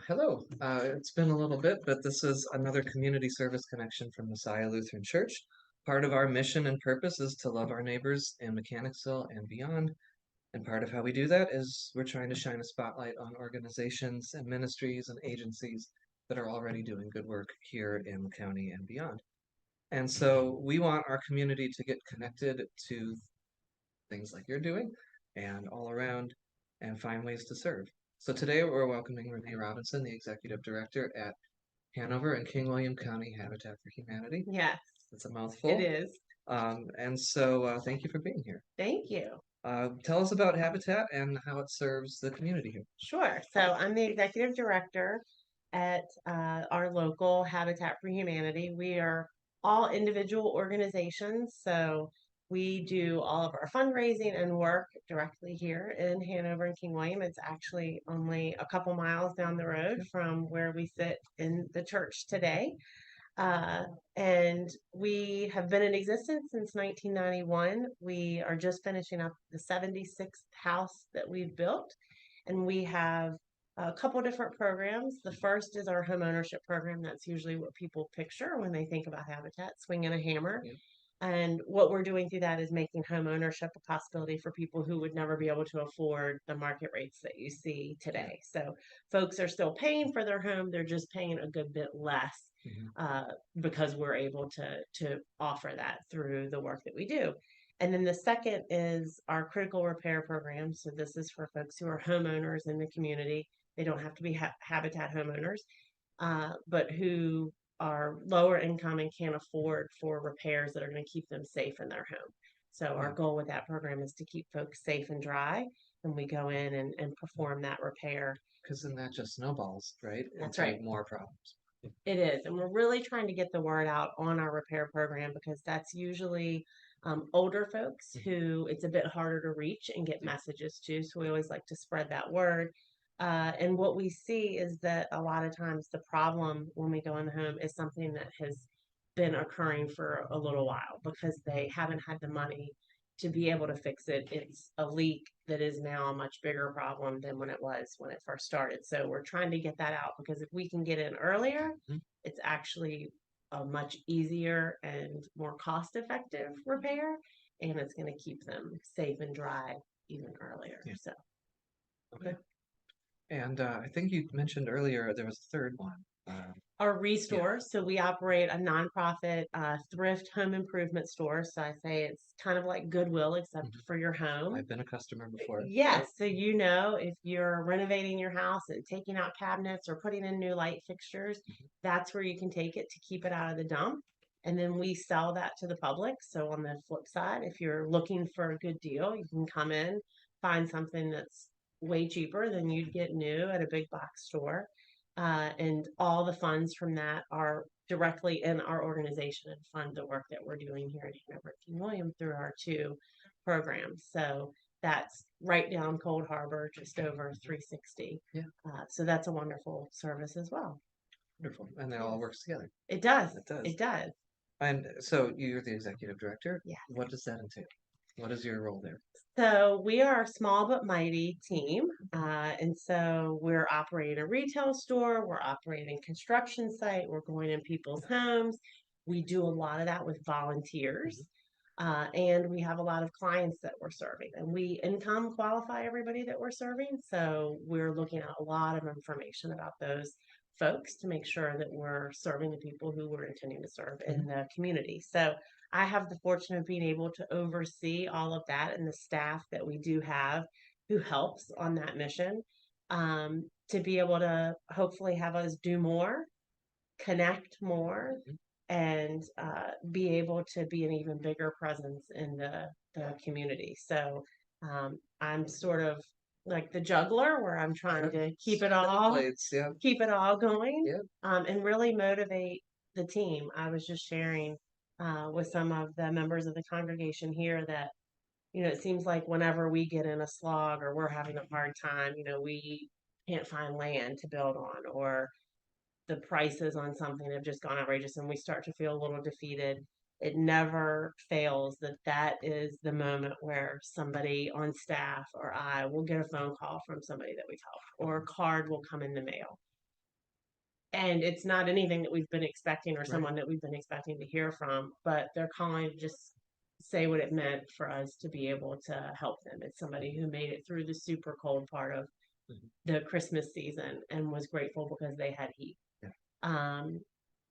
Hello. It's been a little bit, but this is another community service connection from Messiah Lutheran Church. Part of our mission and purpose is to love our neighbors in Mechanicsville and beyond. And part of how we do that is we're trying to shine a spotlight on organizations and ministries and agencies that are already doing good work here in the county and beyond. And so we want our community to get connected to things like you're doing and all around and find ways to serve. So today we're welcoming Renee Robinson, the Executive Director at Hanover and King William County Habitat for Humanity. Yes, It's a it mouthful. is. Thank you for being here. Thank you. Tell us about Habitat and how it serves the community here. Sure. So I'm the executive director at our local Habitat for Humanity. We are all individual organizations. So we do all of our fundraising and work directly here in Hanover and King William. It's actually only a couple miles down the road from where we sit in the church today. Uh, and we have been in existence since 1991. We are just finishing up the 76th house that we've built, and we have a couple different programs. The first is our home ownership program. That's usually what people picture when they think about Habitat, swinging a hammer. Yeah. And what we're doing through that is making home ownership a possibility for people who would never be able to afford the market rates that you see today. So folks are still paying for their home, they're just paying a good bit less because we're able to offer that through the work that we do. And then the second is our critical repair program. So this is for folks who are homeowners in the community. They don't have to be Habitat homeowners, but who are lower income and can't afford for repairs that are going to keep them safe in their home. So our goal with that program is to keep folks safe and dry, and we go in and perform that repair. Because then that just snowballs, right? That's Into right. more problems. It is. And we're really trying to get the word out on our repair program because that's usually older folks who it's a bit harder to reach and get messages to. So we always like to spread that word. And what we see is that a lot of times the problem when we go in the home is something that has been occurring for a little while because they haven't had the money to be able to fix it. It's a leak that is now a much bigger problem than when it was when it first started. So we're trying to get that out because if we can get in earlier, it's actually a much easier and more cost effective repair, and it's going to keep them safe and dry even earlier. Yeah. So, okay. And I think you mentioned earlier there was a third one. Our restore. Yeah. So we operate a nonprofit thrift home improvement store. So I say it's kind of like Goodwill, except for your home. I've been a customer before. Yes. So you know, if you're renovating your house and taking out cabinets or putting in new light fixtures, that's where you can take it to keep it out of the dump. And then we sell that to the public. So on the flip side, if you're looking for a good deal, you can come in, find something that's way cheaper than you'd get new at a big box store. And all the funds from that are directly in our organization and fund the work that we're doing here at Hanover King William through our two programs. So that's right down Cold Harbor, just over 360. Yeah. So that's a wonderful service as well. Wonderful. And it all works together. It does. It does. It does. And so you're the executive director. Yeah. What does that entail? What is your role there? So we are a small but mighty team. And so we're operating a retail store, we're operating a construction site, we're going in people's homes. We do a lot of that with volunteers. And we have a lot of clients that we're serving, and we income qualify everybody that we're serving. So we're looking at a lot of information about those folks to make sure that we're serving the people who we're intending to serve in the community. So I have the fortune of being able to oversee all of that and the staff that we do have who helps on that mission, to be able to hopefully have us do more, connect more, and be able to be an even bigger presence in the community. So I'm sort of like the juggler where I'm trying to keep it all going, and really motivate the team. I was just sharing with some of the members of the congregation here that, you know, it seems like whenever we get in a slog or we're having a hard time, you know, we can't find land to build on, or the prices on something have just gone outrageous and we start to feel a little defeated. It never fails that that is the moment where somebody on staff or I will get a phone call from somebody that we help, or a card will come in the mail. and it's not anything that we've been expecting or Right. someone that we've been expecting to hear from, but they're calling to just say what it meant for us to be able to help them. It's somebody who made it through the super cold part of Mhm. the Christmas season and was grateful because they had heat. Yeah. Um,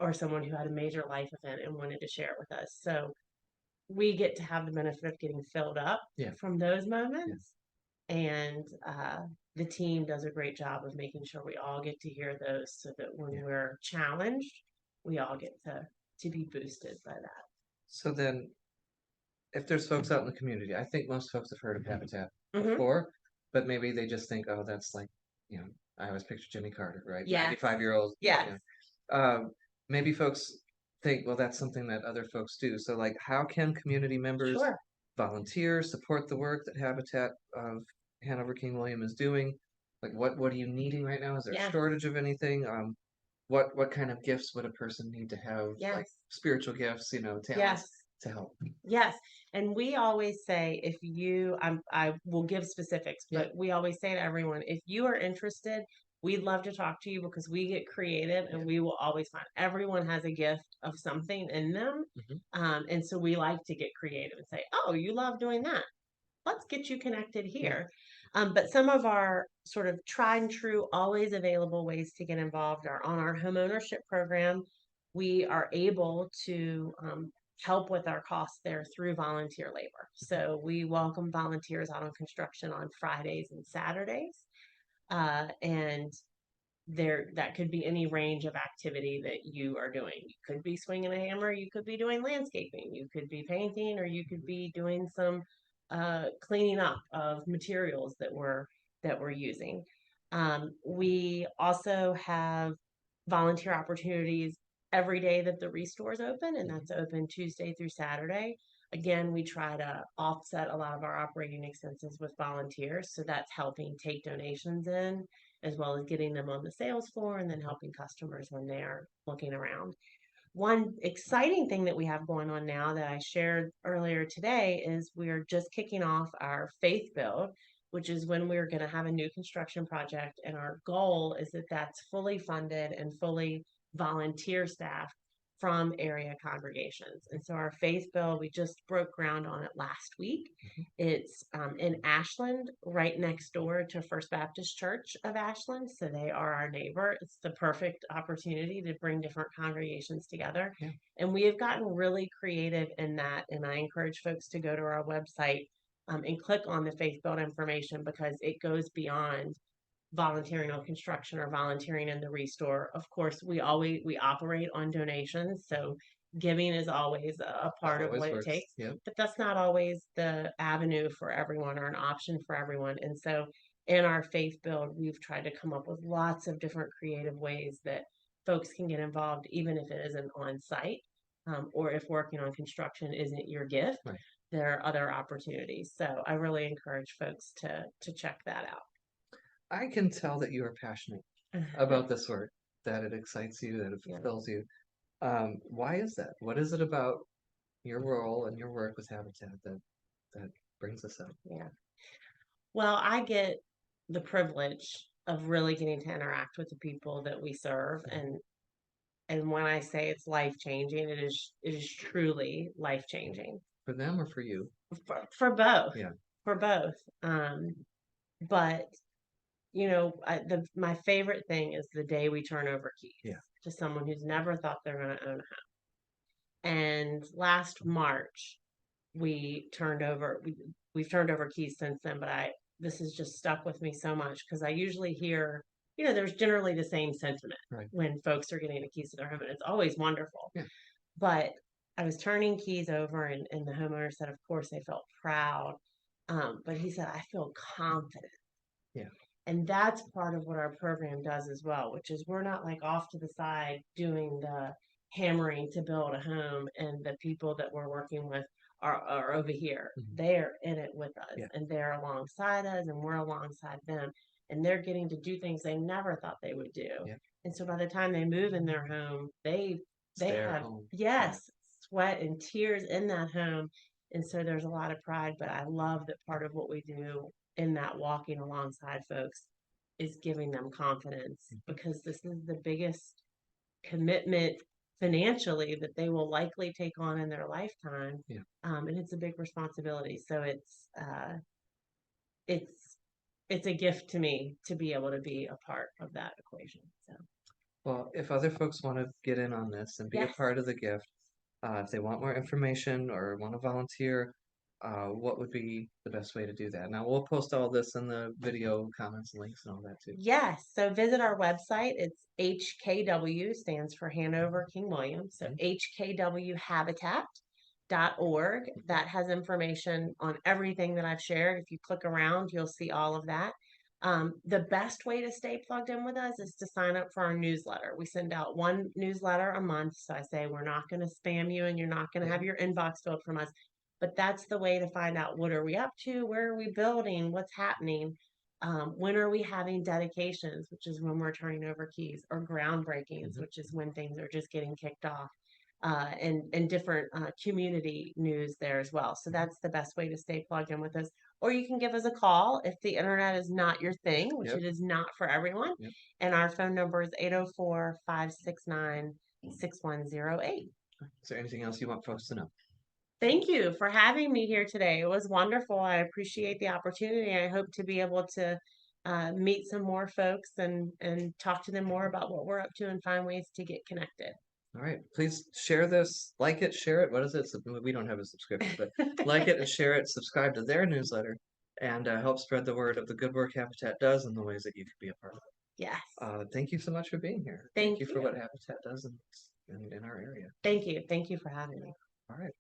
or someone who had a major life event and wanted to share it with us. So we get to have the benefit of getting filled up Yeah. from those Yeah. moments. And the team does a great job of making sure we all get to hear those so that when Yeah. we're challenged, we all get to be boosted by that. So then, if there's folks out in the community, I think most folks have heard of Habitat Hmm. before, but maybe they just think, oh, that's like, you know, I always picture Jimmy Carter, right? Yes. 95-year-old. Yes. Maybe folks think, well, that's something that other folks do. So, like, how can community members Sure. volunteer, support the work that Habitat of Hanover King William is doing? Like, what are you needing right now? Is there a Yes. shortage of anything? What kind of gifts would a person need to have? Like Yes. spiritual gifts, talents Yes. to help. Yes. And we always say, if you, I will give specifics, Yeah. but we always say to everyone, if you are interested, we'd love to talk to you because we get creative and Yeah. we will always find everyone has a gift of something in them. Mhm. And so we like to get creative and say, oh, you love doing that. Let's get you connected Yeah. here. But some of our sort of tried and true, always available ways to get involved are on our home ownership program. We are able to help with our costs there through volunteer labor. So we welcome volunteers out on construction on Fridays and Saturdays. And there, that could be any range of activity that you are doing. You could be swinging a hammer, you could be doing landscaping, you could be painting, or you could be doing some cleaning up of materials that we're using. We also have volunteer opportunities every day that the restore is open, and that's open Tuesday through Saturday. Again, we try to offset a lot of our operating expenses with volunteers, so that's helping take donations in as well as getting them on the sales floor and then helping customers when they're looking around. One exciting thing that we have going on now that I shared earlier today is we're just kicking off our faith build, which is when we're going to have a new construction project. And our goal is that that's fully funded and fully volunteer staff from area congregations. And so our faith build, we just broke ground on it last week. Mhm. It's in Ashland, right next door to First Baptist Church of Ashland. So they are our neighbor. It's the perfect opportunity to bring different congregations together. Yeah. And we have gotten really creative in that. And I encourage folks to go to our website and click on the faith build information because it goes beyond volunteering on construction or volunteering in the restore. Of course, we operate on donations, so giving is always a part of Always what it works. takes. Yep. But that's not always the avenue for everyone or an option for everyone. And so in our faith build, we've tried to come up with lots of different creative ways that folks can get involved, even if it isn't on site, or if working on construction isn't your gift. Right. There are other opportunities. So I really encourage folks to check that out. I can tell that you are passionate about this work, that it excites you, that it Yeah. fulfills you. Why is that? What is it about your role and your work with Habitat that brings us up? Yeah. Well, I get the privilege of really getting to interact with the people that we serve, and when I say it's life changing, it is truly life changing For them or for you? for both. Yeah. For both. But my favorite thing is the day we turn over keys Yeah. to someone who's never thought they're going to own a home. And last March, we've turned over keys since then, but this has just stuck with me so much because I usually hear, there's generally the same sentiment Right. when folks are getting the keys to their home, and it's always wonderful. Yeah. But I was turning keys over, and the homeowner said, of course, they felt proud. But he said, I feel confident. Yeah. And that's part of what our program does as well, which is we're not like off to the side doing the hammering to build a home, and the people that we're working with are over here. Mhm. They're in it with us, Yeah. and they're alongside us, and we're alongside them. And they're getting to do things they never thought they would do. Yeah. And so by the time they move in their home, they Their have, home. yes, sweat and tears in that home. And so there's a lot of pride, but I love that part of what we do in that walking alongside folks is giving them confidence, Mhm. because this is the biggest commitment financially that they will likely take on in their lifetime. Yeah. And it's a big responsibility. So it's it's a gift to me to be able to be a part of that equation. So Well, if other folks want to get in on this and be a yes. part of the gift, if they want more information or want to volunteer, what would be the best way to do that? Now, we'll post all this in the video comments, links, and all that too. Yes. So visit our website. It's HKW, stands for Hanover King William. So Mhm. hkwhabitat.org. That has information on everything that I've shared. If you click around, you'll see all of that. The best way to stay plugged in with us is to sign up for our newsletter. We send out one newsletter a month. So I say we're not going to spam you and you're not going to have your inbox filled from us. But that's the way to find out, what are we up to? Where are we building? What's happening? When are we having dedications, which is when we're turning over keys, or groundbreakings, Mhm. which is when things are just getting kicked off, and different community news there as well. So that's the best way to stay plugged in with us. Or you can give us a call if the internet is not your thing, which Yep. it is not for everyone. Yep. And our phone number is 804-569-6108. Is there anything else you want folks to know? Thank you for having me here today. It was wonderful. I appreciate the opportunity. I hope to be able to meet some more folks and talk to them more about what we're up to and find ways to get connected. All right. Please share this, like it, share it. What is it? We don't have a subscription, but like it and share it, subscribe to their newsletter, and help spread the word of the good work Habitat does and the ways that you can be a part of Yes. it. Thank you so much for being here. Thank Thank you for you. what Habitat does in our area. Thank you. Thank you for having me. All right.